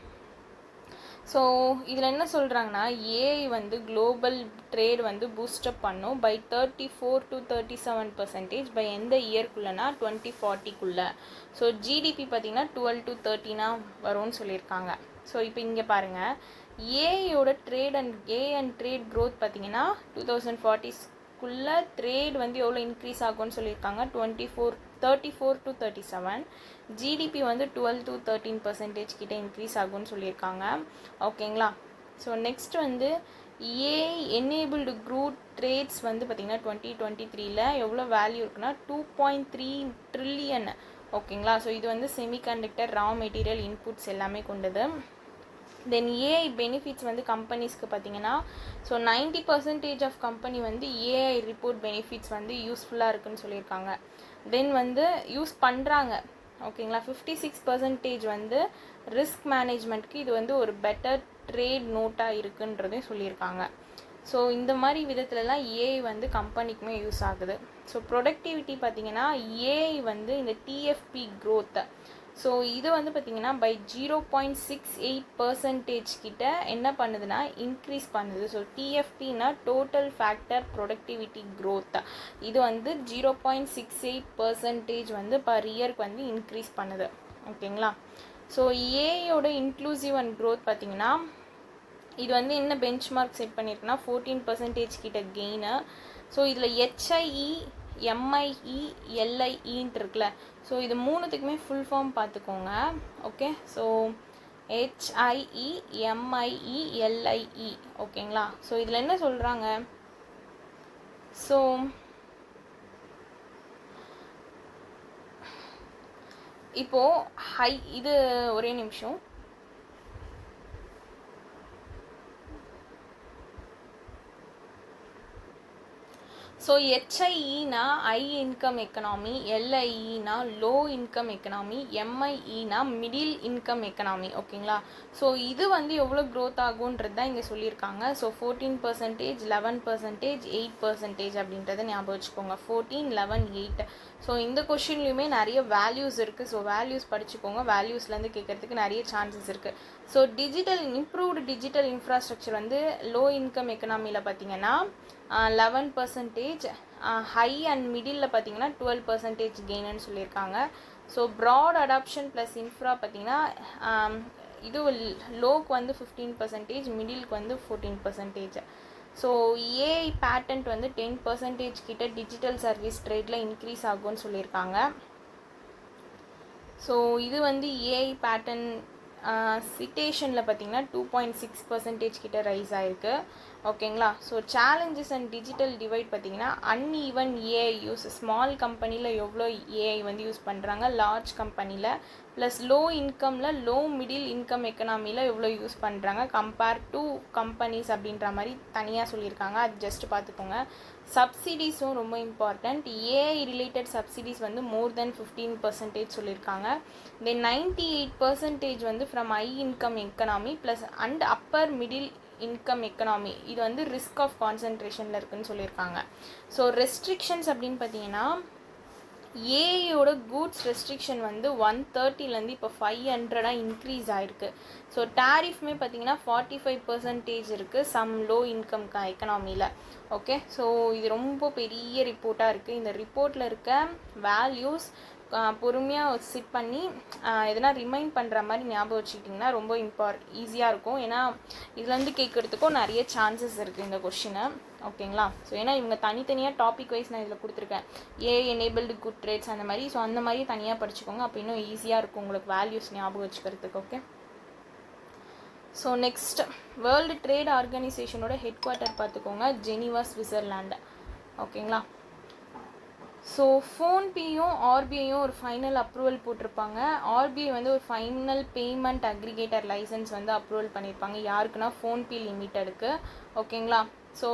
ஸோ இதில் என்ன சொல்கிறாங்கன்னா ஏஐ வந்து குளோபல் ட்ரேட் வந்து பூஸ்டப் பண்ணும் பை 34 to 37% பை எந்த இயர்க்குள்ளனா 2040. ஸோ ஜிடிபி பார்த்திங்கன்னா 12 to 13 வரும்னு சொல்லியிருக்காங்க. ஸோ இப்போ இங்கே பாருங்கள், ஏஐயோட ட்ரேட் அண்ட் ட்ரேட் க்ரோத் பார்த்திங்கன்னா 2040 ட்ரேட் வந்து எவ்வளோ இன்க்ரீஸ் ஆகும்னு சொல்லியிருக்காங்க 34 to 37. ஜிடிபி வந்து 12 to 13% கிட்ட இன்க்ரீஸ் ஆகும்னு சொல்லியிருக்காங்க. ஓகேங்களா. ஸோ நெக்ஸ்ட் வந்து ஏஐ எனேபிள்டு க்ரூட் ட்ரேட்ஸ் வந்து பார்த்திங்கன்னா 2023 எவ்வளோ வேல்யூ இருக்குன்னா 2.3 ட்ரில்லியன். ஓகேங்களா. ஸோ இது வந்து செமிகண்டக்டர், ரா மெட்டீரியல், இன்புட்ஸ் எல்லாமே கொண்டது. தென் ஏஐ பெனிஃபிட்ஸ் வந்து கம்பெனிஸ்க்கு பார்த்தீங்கன்னா ஸோ 90% ஆஃப் கம்பெனி வந்து ஏஐ ரிப்போர்ட் பெனிஃபிட்ஸ் வந்து யூஸ்ஃபுல்லாக இருக்குதுன்னு சொல்லியிருக்காங்க. தென் வந்து யூஸ் பண்ணுறாங்க. ஓகேங்களா. 56% வந்து ரிஸ்க் மேனேஜ்மெண்ட்க்கு இது வந்து ஒரு பெட்டர் ட்ரேட் நோட்டாக இருக்குன்றதையும் சொல்லியிருக்காங்க. ஸோ இந்த மாதிரி விதத்துலலாம் ஏஐ வந்து கம்பெனிக்குமே யூஸ் ஆகுது. ஸோ ப்ரொடக்டிவிட்டி பார்த்திங்கன்னா ஏஐ வந்து இந்த டிஎஃப்பி க்ரோத்தை, ஸோ இது வந்து பார்த்திங்கன்னா பை 0.68% கிட்ட என்ன பண்ணுதுன்னா இன்க்ரீஸ் பண்ணுது. ஸோ டிஎஃப்பினா டோட்டல் ஃபேக்டர் ப்ரொடக்டிவிட்டி க்ரோத், இது வந்து 0.68% வந்து பர் இயருக்கு வந்து இன்க்ரீஸ் பண்ணுது. ஓகேங்களா. ஸோ ஏஐயோட இன்க்ளூசிவ் அண்ட் க்ரோத் பார்த்திங்கன்னா இது வந்து என்ன பெஞ்ச் மார்க் செட் பண்ணியிருக்குன்னா 14% கிட்ட கெயினு. ஸோ இதில் ஹெச்ஐஇ எம்ஐஇஎல்ஐஇன்ட்டு இருக்குல்ல, ஸோ இது மூணுத்துக்குமே ஃபுல் ஃபார்ம் பார்த்துக்கோங்க. Okay, so HIEMIELIE. ஓகேங்களா. ஸோ இதில் என்ன சொல்கிறாங்க, ஸோ இப்போது இது ஒரே நிமிஷம். ஸோ HIEனா ஹை இன்கம் எக்கனாமி, LIEனா லோ இன்கம் எக்கனாமி, MIEனா மிடில் இன்கம் எக்கனாமி. ஓகேங்களா. ஸோ இது வந்து எவ்வளோ க்ரோத் ஆகுன்றது தான் இங்கே சொல்லியிருக்காங்க. ஸோ 14%, 11%, 8% அப்படின்றத ஞாபகம் வச்சுக்கோங்க. 14, 11, 8. ஸோ இந்த கொஷின்லையுமே நிறைய வேல்யூஸ் இருக்குது. ஸோ வேல்யூஸ் படிச்சுக்கோங்க. வேல்யூஸ்லேருந்து கேட்குறதுக்கு நிறைய சான்சஸ் இருக்குது. ஸோ இம்ப்ரூவ்டு டிஜிட்டல் இன்ஃப்ராஸ்ட்ரக்சர் வந்து லோ இன்கம் எக்கனாமியில் பார்த்தீங்கன்னா 11%, ஹை அண்ட் மிடில் பார்த்தீங்கன்னா 12% கெயின்னு சொல்லியிருக்காங்க. So broad adoption plus infra பார்த்தீங்கன்னா இது லோக்கு வந்து 15%, மிடிலுக்கு வந்து 14%. ஸோ ஏஐ பேட்டன்ட் வந்து 10% கிட்ட டிஜிட்டல் சர்வீஸ் ட்ரேடில் இன்க்ரீஸ் ஆகும்னு சொல்லியிருக்காங்க. ஸோ இது வந்து ஏஐ பேட்டன் சிட்டேஷனில் பார்த்தீங்கன்னா 2.6% கிட்ட ரைஸ் ஆகிருக்கு. ஓகேங்களா. So challenges and digital divide பார்த்தீங்கன்னா அன்ஈவன் ஏஐ யூஸ், ஸ்மால் கம்பெனியில் எவ்வளோ ஏஐ வந்து யூஸ் பண்ணுறாங்க, லார்ஜ் கம்பெனியில் ப்ளஸ் லோ இன்கமில் லோ மிடில் இன்கம் எக்கனாமியில் எவ்வளோ யூஸ் பண்ணுறாங்க கம்பேர் டு கம்பெனிஸ் அப்படின்ற மாதிரி தனியாக சொல்லியிருக்காங்க. அது ஜஸ்ட் பார்த்துக்கோங்க. சப்சிடிஸும் ரொம்ப இம்பார்ட்டண்ட். ஏஐ ரிலேட்டட் சப்சிடிஸ் வந்து மோர் தென் 15% சொல்லியிருக்காங்க. தென் 98% வந்து from high income economy plus and upper middle income economy. இது வந்து ரிஸ்க் ஆஃப் கான்சன்ட்ரேஷனில் இருக்குதுன்னு சொல்லியிருக்காங்க. ஸோ ரெஸ்ட்ரிக்ஷன்ஸ் அப்படின்னு பார்த்தீங்கன்னா ஏஐயோட கூட்ஸ் ரெஸ்ட்ரிக்ஷன் வந்து 130லேருந்து இப்போ 500 இன்க்ரீஸ் ஆகிருக்கு. ஸோ டேரிஃப்மே பார்த்தீங்கன்னா 45% இருக்குது சம் லோ இன்கம் எக்கனாமியில். ஓகே, ஸோ இது ரொம்ப பெரிய ரிப்போர்ட்டாக இருக்குது. இந்த ரிப்போர்ட்டில் இருக்க வேல்யூஸ் பொறுமையாக சிட் பண்ணி எதனா ரிமைண்ட் பண்ணுற மாதிரி ஞாபகம் வச்சுக்கிட்டிங்கன்னா ரொம்ப ஈஸியாக இருக்கும். ஏன்னா இதுலேருந்து கேட்குறதுக்கும் நிறைய சான்சஸ் இருக்குது இந்த கொஷினை. ஓகேங்களா. ஸோ ஏன்னா இவங்க தனித்தனியாக டாபிக் வைஸ் நான் இதில் கொடுத்துருக்கேன். ஏஐ எனேபிள்டு குட் ட்ரேட்ஸ் அந்த மாதிரி. ஸோ அந்த மாதிரி தனியாக படிச்சுக்கோங்க. அப்போ இன்னும் ஈஸியாக இருக்கும் உங்களுக்கு வேல்யூஸ் ஞாபகம் வச்சுக்கிறதுக்கு. Okay, so next world trade ஆர்கனைசேஷனோட ஹெட் குவார்ட்டர் பார்த்துக்கோங்க, ஜெனீவா, சுவிட்சர்லாண்டு. ஓகேங்களா. ஸோ ஃபோன்பேயும் ஆர்பிஐயும் ஒரு ஃபைனல் அப்ரூவல் போட்டிருப்பாங்க. ஆர்பிஐ வந்து ஒரு ஃபைனல் பேமெண்ட் அக்ரிகேட்டர் லைசன்ஸ் வந்து அப்ரூவல் பண்ணியிருப்பாங்க. யாருக்குன்னா ஃபோன்பே லிமிட்டெடுக்கு. ஓகேங்களா. ஸோ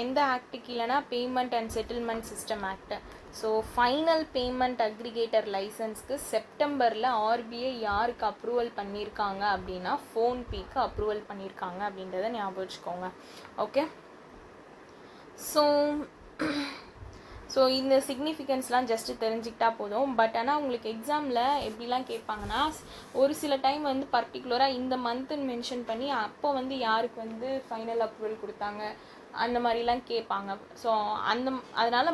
எந்த ஆக்டுக்கு இல்லைனா payment and settlement system act. So final payment aggregator லைசன்ஸ்க்கு செப்டம்பரில் ஆர்பிஐ யாருக்கு அப்ரூவல் பண்ணியிருக்காங்க அப்படின்னா ஃபோன்பேக்கு அப்ரூவல் பண்ணியிருக்காங்க அப்படின்றத ஞாபகம் வச்சுக்கோங்க. ஓகே, ஸோ இந்த சிக்னிஃபிகன்ஸ்லாம் ஜஸ்ட்டு தெரிஞ்சுக்கிட்டா போதும். பட் ஆனால் உங்களுக்கு எக்ஸாமில் எப்படிலாம் கேட்பாங்கன்னா ஒரு சில டைம் வந்து பர்டிகுலராக இந்த மந்த்துன்னு மென்ஷன் பண்ணி அப்போ வந்து யாருக்கு வந்து ஃபைனல் அப்ரூவல் கொடுத்தாங்க அந்த மாதிரிலாம் கேட்பாங்க. ஸோ அதனால்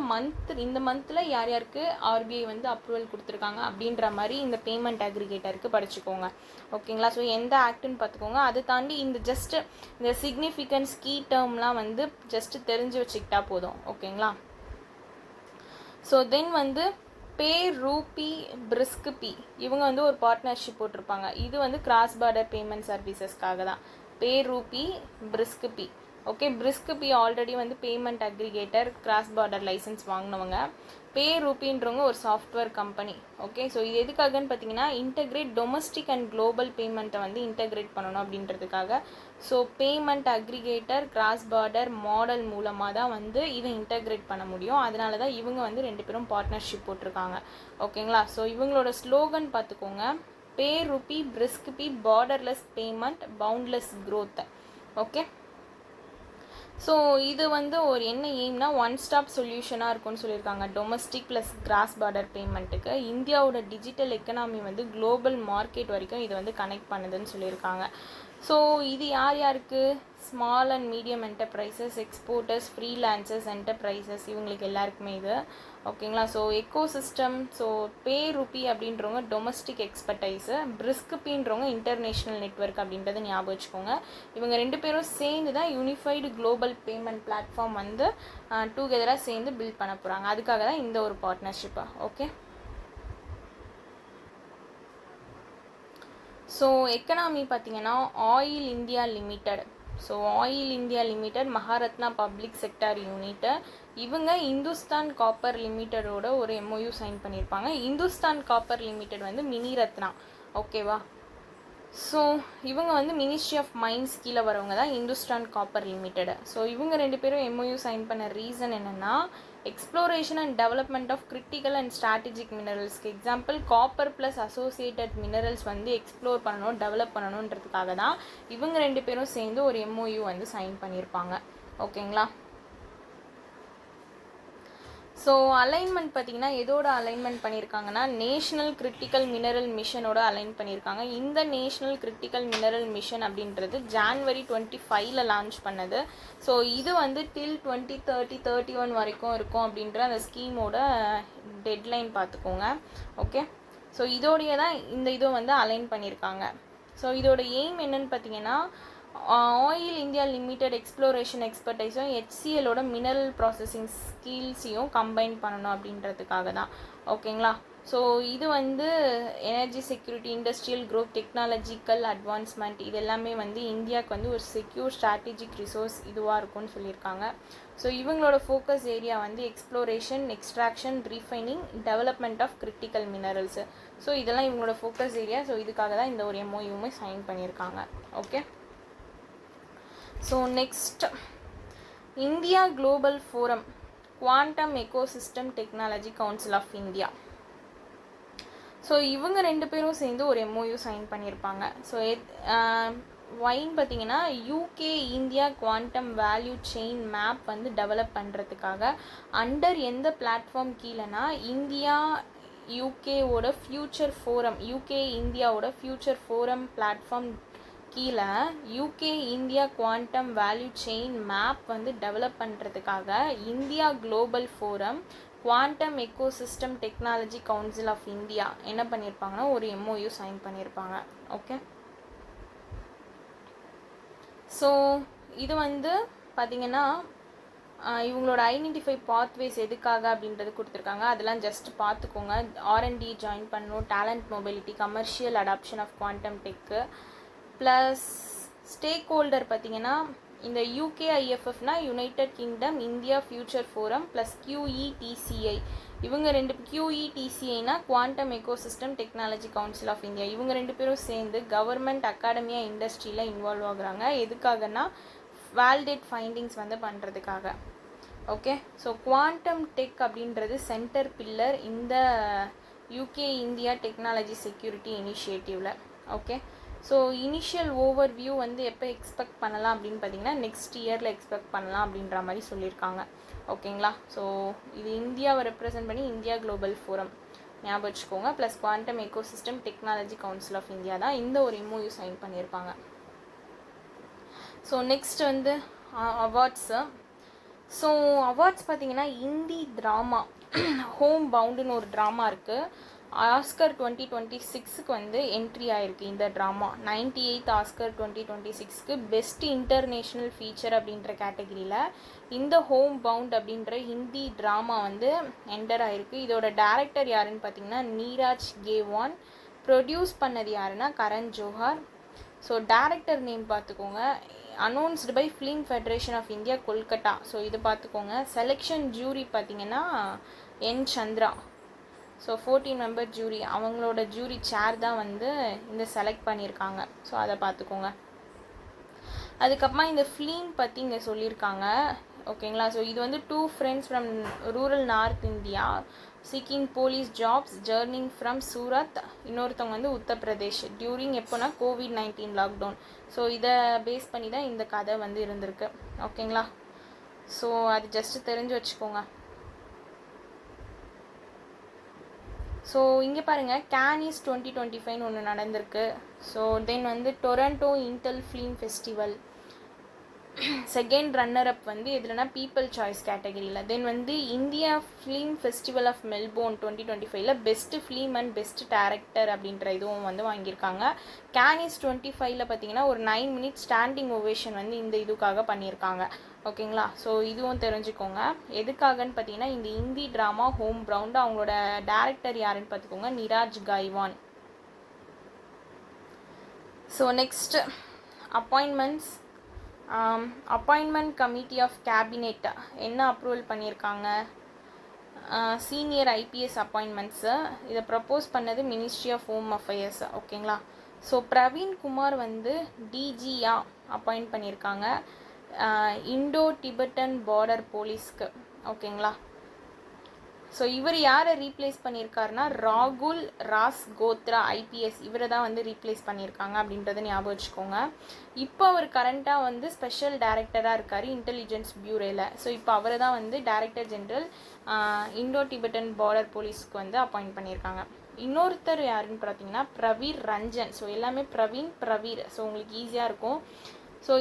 இந்த மந்தில் யார் யாருக்கு ஆர்பிஐ வந்து அப்ரூவல் கொடுத்துருக்காங்க அப்படின்ற மாதிரி இந்த பேமெண்ட் அக்ரிகேட்டருக்கு படிச்சுக்கோங்க. ஓகேங்களா. ஸோ எந்த ஆக்டுன்னு பார்த்துக்கோங்க. அதை தாண்டி இந்த சிக்னிஃபிகன்ஸ் கீ டேர்ம்லாம் வந்து ஜஸ்ட்டு தெரிஞ்சு வச்சுக்கிட்டா போதும். ஓகேங்களா. ஸோ தென் வந்து பே ரூபி பிரிஸ்க் பி இவங்க வந்து ஒரு பார்ட்னர்ஷிப் போட்டிருப்பாங்க. இது வந்து கிராஸ் பார்டர் பேமெண்ட் சர்வீசஸ்க்காக தான். Pay rupee brisk B. Okay, brisk B already வந்து payment aggregator cross border licence வாங்கினவங்க. பே ரூபின்றவங்க ஒரு சாஃப்ட்வேர் கம்பெனி. ஓகே, ஸோ இது எதுக்காகன்னு பார்த்தீங்கன்னா இன்டெகிரேட் டொமஸ்டிக் அண்ட் குளோபல் பேமெண்ட்டை வந்து இன்டெகிரேட் பண்ணணும் அப்படின்றதுக்காக. So payment aggregator cross border model மூலமாக தான் வந்து இதை இன்டெகிரேட் பண்ண முடியும். அதனால தான் இவங்க வந்து 2 பேரும் பார்ட்னர்ஷிப் போட்டிருக்காங்க. ஓகேங்களா. ஸோ இவங்களோட ஸ்லோகன் பார்த்துக்கோங்க, pay rupee brisk B borderless payment boundless growth. Okay, so இது வந்து ஒரு என்ன எய்ம்னா ஒன் ஸ்டாப் சொல்யூஷனாக இருக்கும்னு சொல்லியிருக்காங்க. டொமஸ்டிக் ப்ளஸ் கிராஸ் பார்டர் பேமெண்ட்டுக்கு இந்தியாவோட டிஜிட்டல் எக்கனாமி வந்து குளோபல் மார்க்கெட் வரைக்கும் இது வந்து கனெக்ட் பண்ணுதுன்னு சொல்லியிருக்காங்க. ஸோ இது யார் யாருக்கு? Small and medium enterprises, exporters, freelancers, enterprises, இவங்களுக்கு எல்லாருக்குமே இது. ஓகேங்களா? ஸோ எக்கோசிஸ்டம், ஸோ பே ருபி அப்படின்றவங்க டொமஸ்டிக் எக்ஸ்பர்டைஸு, பிரிஸ்கபின்றவங்க இன்டர்நேஷ்னல் நெட்வொர்க் அப்படின்றத ஞாபகம் வச்சுக்கோங்க. இவங்க 2 பேரும் சேர்ந்து தான் யூனிஃபைடு குளோபல் பேமெண்ட் பிளாட்ஃபார்ம் வந்து டூகெதராக சேர்ந்து பில்ட் பண்ண போகிறாங்க. அதுக்காக தான் இந்த ஒரு பார்ட்னர்ஷிப்பு. ஓகே. ஸோ எக்கனாமி பார்த்தீங்கன்னா oil India limited. So oil India limited Maharatna public sector unit. இவங்க இந்துஸ்தான் காப்பர் லிமிட்டடோட ஒரு எம்ஓயு சைன் பண்ணியிருப்பாங்க. இந்துஸ்தான் காப்பர் லிமிடெட் வந்து மினி ரத்னா. ஓகேவா? ஸோ இவங்க வந்து மினிஸ்ட்ரி ஆஃப் மைன்ஸ் கீழே வரவங்க தான் இந்துஸ்தான் காப்பர் லிமிடெட். ஸோ இவங்க 2 பேரும் எம்ஓயு சைன் பண்ண ரீசன் என்னென்னா, exploration and development of critical and strategic மினரல்ஸ்க்கு example copper plus associated minerals வந்து எக்ஸ்ப்ளோர் பண்ணணும், டெவலப் பண்ணணுன்றதுக்காக தான் இவங்க 2 பேரும் சேர்ந்து ஒரு எம்ஓயு வந்து சைன் பண்ணியிருப்பாங்க. ஓகேங்களா? ஸோ அலைன்மெண்ட் பார்த்திங்கன்னா எதோட அலைன்மெண்ட் பண்ணியிருக்காங்கன்னா, நேஷ்னல் கிரிட்டிக்கல் மினரல் மிஷனோட அலைன் பண்ணியிருக்காங்க. இந்த நேஷ்னல் கிரிட்டிக்கல் மினரல் மிஷன் அப்படின்றது January 25 லான்ச் பண்ணது. ஸோ இது வந்து டில் 2030-31 வரைக்கும் இருக்கும் அப்படின்ற அந்த ஸ்கீமோட டெட்லைன் பார்த்துக்கோங்க. ஓகே. ஸோ இதோடைய தான் இந்த இதை வந்து அலைன் பண்ணியிருக்காங்க. ஸோ இதோட எய்ம் என்னன்னு பார்த்தீங்கன்னா, ஆயில் இந்தியா லிமிடெட் எக்ஸ்ப்ளோரேஷன் எக்ஸ்பர்டைஸும் ஹெச்சிஎலோட மினரல் ப்ராசஸிங் ஸ்கில்ஸையும் கம்பைன் பண்ணணும் அப்படின்றதுக்காக தான். ஓகேங்களா? ஸோ இது வந்து energy security, industrial growth, technological advancement, இது எல்லாமே வந்து இந்தியாவுக்கு வந்து ஒரு செக்யூர் ஸ்ட்ராட்டஜிக் ரிசோர்ஸ் இதுவாக இருக்கும்னு சொல்லியிருக்காங்க. ஸோ இவங்களோட ஃபோக்கஸ் ஏரியா வந்து exploration, extraction, refining, development of critical minerals. So இதெல்லாம் இவங்களோட ஃபோக்கஸ் ஏரியா. ஸோ இதுக்காக தான் இந்த ஒரு எம்ஓயுமே சைன் பண்ணியிருக்காங்க. Okay. So next, India global forum quantum ecosystem technology council of India. So இவங்க 2 பேரும் சேர்ந்து ஒரு எம்ஓயு சைன் பண்ணியிருப்பாங்க. ஸோ ஒயின் பார்த்தீங்கன்னா, UK India quantum value chain map வந்து டெவலப் பண்ணுறதுக்காக அண்டர் எந்த பிளாட்ஃபார்ம் கீழேனா, இந்தியா யூகேவோட ஃப்யூச்சர் ஃபோரம், யூகே இந்தியாவோட ஃப்யூச்சர் ஃபோரம் பிளாட்ஃபார்ம் கீழே UK India quantum value chain map வந்து டெவலப் பண்ணுறதுக்காக India global forum quantum ecosystem technology council of India என்ன பண்ணியிருப்பாங்கன்னா ஒரு எம்ஓயு சைன் பண்ணியிருப்பாங்க. ஓகே. ஸோ இது வந்து பார்த்திங்கன்னா இவங்களோட ஐடென்டிஃபை பாத்வேஸ் எதுக்காக அப்படின்றது கொடுத்துருக்காங்க. அதெல்லாம் ஜஸ்ட் பார்த்துக்கோங்க. R&D ஜாயின் பண்ணணும், talent mobility, commercial adoption of quantum tech, plus stake holder பார்த்திங்கன்னா இந்த UKIFFனா United Kingdom India future forum plus QETCI. இவங்க 2 QETCIனா quantum ecosystem technology council of India. இவங்க 2 பேரும் சேர்ந்து கவர்மெண்ட், அகாடமியா, இண்டஸ்ட்ரியில் இன்வால்வ் ஆகுறாங்க. எதுக்காகனா வேலிடேட் ஃபைண்டிங்ஸ் வந்து பண்ணுறதுக்காக. ஓகே. ஸோ குவாண்டம் டெக் அப்படின்றது சென்டர் பில்லர் இந்த யூகே இந்தியா டெக்னாலஜி செக்யூரிட்டி இனிஷியேட்டிவில். Okay. So initial over view வந்து எப்போ எக்ஸ்பெக்ட் பண்ணலாம் அப்படின்னு பார்த்தீங்கன்னா நெக்ஸ்ட் இயரில் எக்ஸ்பெக்ட் பண்ணலாம் அப்படின்ற மாதிரி சொல்லியிருக்காங்க. ஓகேங்களா? ஸோ இது இந்தியாவை ரெப்ரசன்ட் பண்ணி இந்தியா குளோபல் ஃபோரம் ஞாபகம் வச்சுக்கோங்க. Plus quantum ecosystem technology council of India தான் இந்த ஒரு எம்ஓயு சைன் பண்ணியிருப்பாங்க. ஸோ நெக்ஸ்ட் வந்து அவார்ட்ஸு. ஸோ அவார்ட்ஸ் பார்த்தீங்கன்னா இந்தி ட்ராமா ஹோம் பவுண்டுன்னு ஒரு ட்ராமா இருக்குது. ஆஸ்கர் 2026க்கு வந்து என்ட்ரி ஆகிருக்கு இந்த ட்ராமா. 98th ஆஸ்கர் 2026க்கு பெஸ்ட் இன்டர்நேஷ்னல் ஃபீச்சர் அப்படின்ற கேட்டகிரியில் இந்த ஹோம் பவுண்ட் அப்படின்ற ஹிந்தி ட்ராமா வந்து என்டர் ஆகிருக்கு. இதோட டேரக்டர் யாருன்னு பார்த்தீங்கன்னா நீராஜ் கேவான். ப்ரொடியூஸ் பண்ணது யாருன்னா Karan Johar. So director name பார்த்துக்கோங்க. Announced by film federation of India Kolkata. So இது பார்த்துக்கோங்க. செலெக்ஷன் ஜூரி பார்த்திங்கன்னா N Chandra. So 14 member jury, அவங்களோட ஜூரி சேர் தான் வந்து இந்த செலக்ட் பண்ணியிருக்காங்க. ஸோ அதை பார்த்துக்கோங்க. அதுக்கப்புறமா இந்த ஃபிலிம் பற்றி இங்கே சொல்லியிருக்காங்க. ஓகேங்களா? ஸோ இது வந்து 2 friends from rural north India seeking police jobs ஜர்னிங் from Surat, இன்னொருத்தவங்க வந்து உத்தரப்பிரதேஷ் டியூரிங் எப்போனா COVID-19 லாக்டவுன். ஸோ இதை பேஸ் பண்ணி தான் இந்த கதை வந்து இருந்திருக்கு. ஓகேங்களா? ஸோ அது ஜஸ்ட்டு தெரிஞ்சு வச்சுக்கோங்க. ஸோ இங்கே பாருங்கள் கேனிஸ் 2025 ஒன்று நடந்திருக்கு. ஸோ தென் வந்து டொரண்டோ இன்டெல் film festival second runner up வந்து எதுலனா பீப்புள் சாய்ஸ் கேட்டகரியில். தென் வந்து India film festival of Melbourne 2025 best film and best director அப்படின்ற இதுவும் வந்து வாங்கியிருக்காங்க. கேனிஸ் 25 பார்த்தீங்கன்னா ஒரு 9 மினிட்ஸ் ஸ்டாண்டிங் ஓவேஷன் வந்து இந்த இதுக்காக பண்ணியிருக்காங்க. ஓகேங்களா. ஸோ இதுவும் தெரிஞ்சுக்கோங்க. எதுக்காகன்னு பார்த்தீங்கன்னா இந்த ஹிந்தி ட்ராமா ஹோம் கிரவுண்டு, அவங்களோட டேரக்டர் யாருன்னு பார்த்துக்கோங்க, Neeraj Ghaywan. So next appointments. Appointment committee of cabinet என்ன அப்ரூவல் பண்ணியிருக்காங்க, சீனியர் ஐபிஎஸ் அப்பாயின்மெண்ட்ஸு. இதை ப்ரப்போஸ் பண்ணது மினிஸ்ட்ரி ஆஃப் ஹோம் அஃபேர்ஸ். ஓகேங்களா. ஸோ பிரவீன் குமார் வந்து டிஜியாக அப்பாயிண்ட் பண்ணியிருக்காங்க இண்டோ டிபெட்டன் பார்டர் போலீஸ்க்கு. ஓகேங்களா. ஸோ இவர் யாரை ரீப்ளேஸ் பண்ணியிருக்காருனா ராகுல் ராஸ் கோத்ரா ஐபிஎஸ், இவரை தான் வந்து ரீப்ளேஸ் பண்ணியிருக்காங்க அப்படின்றத ஞாபகம் வச்சுக்கோங்க. இப்போ அவர் கரண்ட்டாக வந்து ஸ்பெஷல் டைரக்டராக இருக்கார் இன்டெலிஜென்ஸ் பியூரோவில். ஸோ இப்போ அவரை தான் வந்து director general Indo Tibetan border போலீஸ்க்கு வந்து அப்பாயிண்ட் பண்ணியிருக்காங்க. இன்னொருத்தர் யாருன்னு பார்த்தீங்கன்னா பிரவீர் ரஞ்சன். ஸோ எல்லாமே பிரவீர். ஸோ உங்களுக்கு ஈஸியாக இருக்கும். ஸோ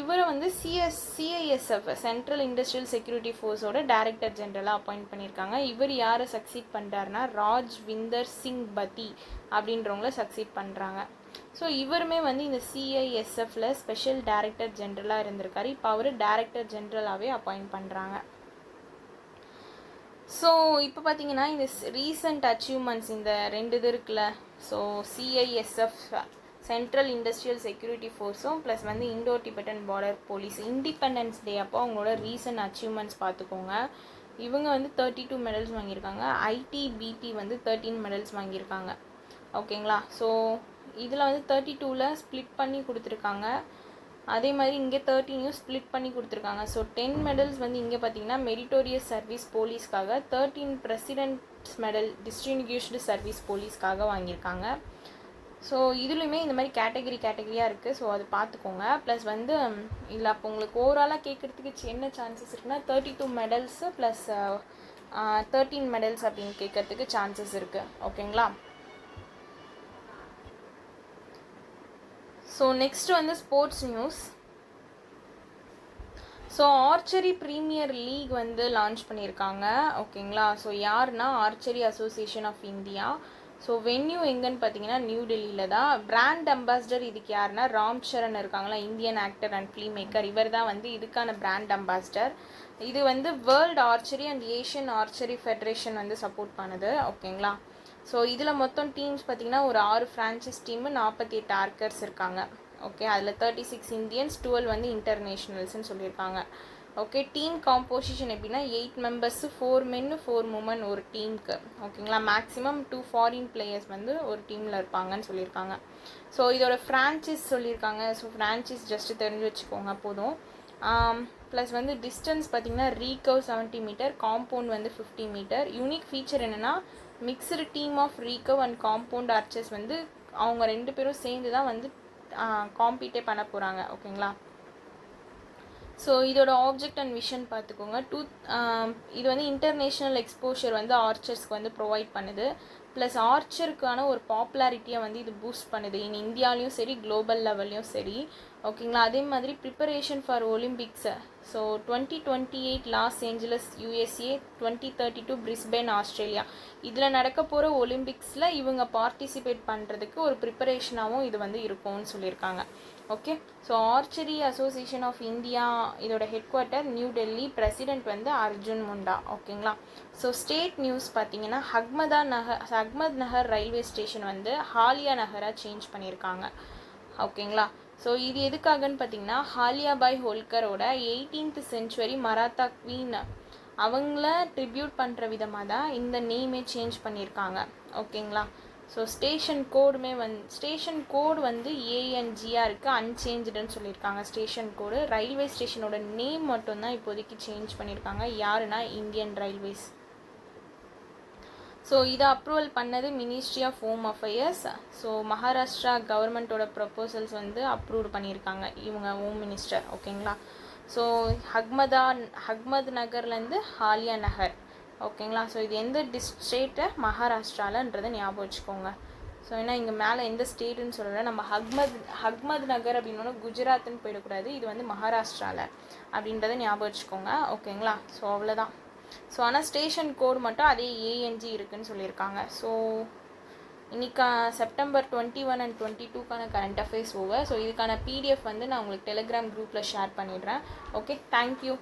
இவரை வந்து சிஐஎஸ்எஃப் சென்ட்ரல் இண்டஸ்ட்ரியல் செக்யூரிட்டி ஃபோர்ஸோட டைரக்டர் ஜென்ரலாக அப்பாயிண்ட் பண்ணியிருக்காங்க. இவர் யாரை சக்சீட் பண்ணுறாருனா ராஜ்விந்தர் சிங் பதி அப்படின்றவங்கள சக்சீட் பண்ணுறாங்க. ஸோ இவருமே வந்து இந்த சிஐஎஸ்எஃப்ல ஸ்பெஷல் டைரக்டர் ஜென்ரலாக இருந்திருக்காரு. இப்போ அவர் டைரக்டர் ஜென்ரலாகவே அப்பாயிண்ட் பண்ணுறாங்க. ஸோ இப்போ பார்த்தீங்கன்னா இந்த ரீசன்ட் அச்சீவ்மெண்ட்ஸ் இந்த 2 இது இருக்குல்ல. So CISF central industrial security ஃபோர்ஸும் ப்ளஸ் வந்து Indo Tibetan border police independence day அப்போ அவங்களோட ரீசன்ட் அச்சீவ்மெண்ட்ஸ் பார்த்துக்கோங்க. இவங்க வந்து 32 மெடல்ஸ் வாங்கியிருக்காங்க. ஐடிபிபி வந்து 13 மெடல்ஸ் வாங்கியிருக்காங்க. ஓகேங்களா. ஸோ இதில் வந்து 32ல் ஸ்ப்ளிட் பண்ணி கொடுத்துருக்காங்க. அதே மாதிரி இங்கே 13யும் ஸ்ப்ளிட் பண்ணி கொடுத்துருக்காங்க. ஸோ 10 மெடல்ஸ் வந்து இங்கே பார்த்தீங்கன்னா மெரிட்டோரியஸ் சர்வீஸ் போலீஸ்க்காக, 13 பிரசிடென்ட்ஸ் மெடல் டிஸ்டிங்விஷ்டு சர்வீஸ் போலீஸ்க்காக வாங்கியிருக்காங்க. ஸோ இதுலையுமே இந்த மாதிரி கேட்டகரியாக இருக்குது. ஸோ அது பார்த்துக்கோங்க. ப்ளஸ் வந்து இல்லை அப்போ உங்களுக்கு ஓவராலாக கேட்குறதுக்கு என்ன சான்சஸ் இருக்குன்னா 32 மெடல்ஸு ப்ளஸ் 13 மெடல்ஸ் அப்படின்னு கேட்குறதுக்கு சான்சஸ் இருக்குது. ஓகேங்களா. ஸோ நெக்ஸ்ட் வந்து sports news. So archery premier league வந்து லான்ச் பண்ணியிருக்காங்க. ஓகேங்களா. ஸோ யாருன்னா archery association of India. So venue எங்கன்னு பார்த்தீங்கன்னா நியூ டெல்லியில் தான். பிராண்ட் அம்பாசிடர் இதுக்கு யாருன்னா ராம் சரண் இருக்காங்களா, Indian actor and film maker. இவர் தான் வந்து இதுக்கான பிராண்ட் அம்பாசிடர். இது வந்து world archery and Asian archery federation வந்து சப்போர்ட் பண்ணுது. ஓகேங்களா. ஸோ இதில் மொத்தம் டீம்ஸ் பார்த்தீங்கன்னா ஒரு 6 ஃப்ரான்ச்சைஸ் டீமு, 48 ஆர்க்கர்ஸ் இருக்காங்க. ஓகே. அதில் 36 இந்தியன்ஸ், 12 வந்து இன்டர்நேஷ்னல்ஸ்ன்னு சொல்லியிருக்காங்க. ஓகே. டீம் காம்போசிஷன் எப்படின்னா 8 மெம்பர்ஸ், 4 men 4 women ஒரு டீமுக்கு. ஓகேங்களா. மேக்ஸிமம் 2 ஃபாரின் பிளேயர்ஸ் வந்து ஒரு டீமில் இருப்பாங்கன்னு சொல்லியிருக்காங்க. ஸோ இதோட ஃப்ரான்ச்சைஸ் சொல்லியிருக்காங்க. ஸோ ஃப்ரான்ச்சைஸ் ஜஸ்ட்டு தெரிஞ்சு வச்சுக்கோங்க போதும். ப்ளஸ் வந்து டிஸ்டன்ஸ் பார்த்திங்கன்னா ரீகவ் 70 மீட்டர், காம்பவுண்ட் வந்து 50 மீட்டர். யூனிக் ஃபீச்சர் என்னென்னா mixed team of recurve and compound archers வந்து அவங்க 2 பேரும் சேர்ந்து தான் வந்து காம்பீட்டே பண்ண போகிறாங்க. ஓகேங்களா. ஸோ இதோட ஆப்ஜெக்ட் அண்ட் விஷன் பார்த்துக்கோங்க. இது வந்து இன்டர்நேஷ்னல் எக்ஸ்போஷர் வந்து ஆர்ச்சர்ஸ்க்கு வந்து ப்ரொவைட் பண்ணுது. ப்ளஸ் ஆர்ச்சருக்கான ஒரு பாப்புலாரிட்டியை வந்து இது பூஸ்ட் பண்ணுது இந்தியாலையும் சரி குளோபல் லெவல்லையும் சரி. ஓகேங்களா. அதே மாதிரி preparation for Olympics. So 2028 Los Angeles USA, 2032 Brisbane Australia. இதில் நடக்க போகிற ஒலிம்பிக்ஸில் இவங்க பார்ட்டிசிபேட் பண்ணுறதுக்கு ஒரு ப்ரிப்பரேஷனாகவும் இது வந்து இருக்கும்னு சொல்லியிருக்காங்க. Okay. So archery association of India இதோட head quarter new Delhi. President வந்து அர்ஜுன் முண்டா. ஓகேங்களா. ஸோ ஸ்டேட் நியூஸ் பார்த்தீங்கன்னா அஹ்மத் நகர் ரயில்வே ஸ்டேஷன் வந்து ஹாலியா நகராக சேஞ்ச் பண்ணியிருக்காங்க. ஓகேங்களா. ஸோ இது எதுக்காகன்னு பார்த்தீங்கன்னா ஹாலியாபாய் ஹோல்கரோட 18th century மராத்தா குவீன் அவங்கள ட்ரிபியூட் பண்ணுற விதமாக தான் இந்த நேமே சேஞ்ச் பண்ணியிருக்காங்க. ஓகேங்களா. ஸோ ஸ்டேஷன் கோடு வந்து ஏஎன்ஜியாக இருக்குது, அன்சேஞ்சுடுன்னு சொல்லியிருக்காங்க ஸ்டேஷன் கோடு. ரயில்வே ஸ்டேஷனோட நேம் மட்டும்தான் இப்போதைக்கு சேஞ்ச் பண்ணியிருக்காங்க. யாருன்னா இந்தியன் ரயில்வேஸ். ஸோ இதை அப்ரூவல் பண்ணது ministry of home affairs. So Maharashtra கவர்மெண்ட்டோட ப்ரப்போசல்ஸ் வந்து அப்ரூவ் பண்ணியிருக்காங்க இவங்க ஹோம் மினிஸ்டர். ஓகேங்களா. ஸோ அஹ்மத் நகர்லேருந்து ஹாலியா நகர் ஓகேங்களா. ஸோ இது எந்த ஸ்டேட்டு, மகாராஷ்டிராலன்றதை ஞாபகம் வச்சுக்கோங்க. ஸோ ஏன்னா இங்கே மேலே எந்த ஸ்டேட்டுன்னு சொல்லலை, நம்ம ஹக்மத் நகர் அப்படின்னா குஜராத்துன்னு போயிடக்கூடாது, இது வந்து மகாராஷ்டிராவில் அப்படின்றத ஞாபகம் வச்சுக்கோங்க. ஓகேங்களா. ஸோ அவ்வளோதான். ஸோ ஆனால் ஸ்டேஷன் கோடு மட்டும் அதே ஏஎன்ஜி இருக்குதுன்னு சொல்லியிருக்காங்க. ஸோ இன்றைக்கி செப்டம்பர் 21 and 22க்கான கரண்ட் அஃபேர்ஸ் ஓவர். ஸோ இதுக்கான பிடிஎஃப் வந்து நான் உங்களுக்கு டெலிகிராம் குரூப்பில் ஷேர் பண்ணிடுறேன். Okay, thank you.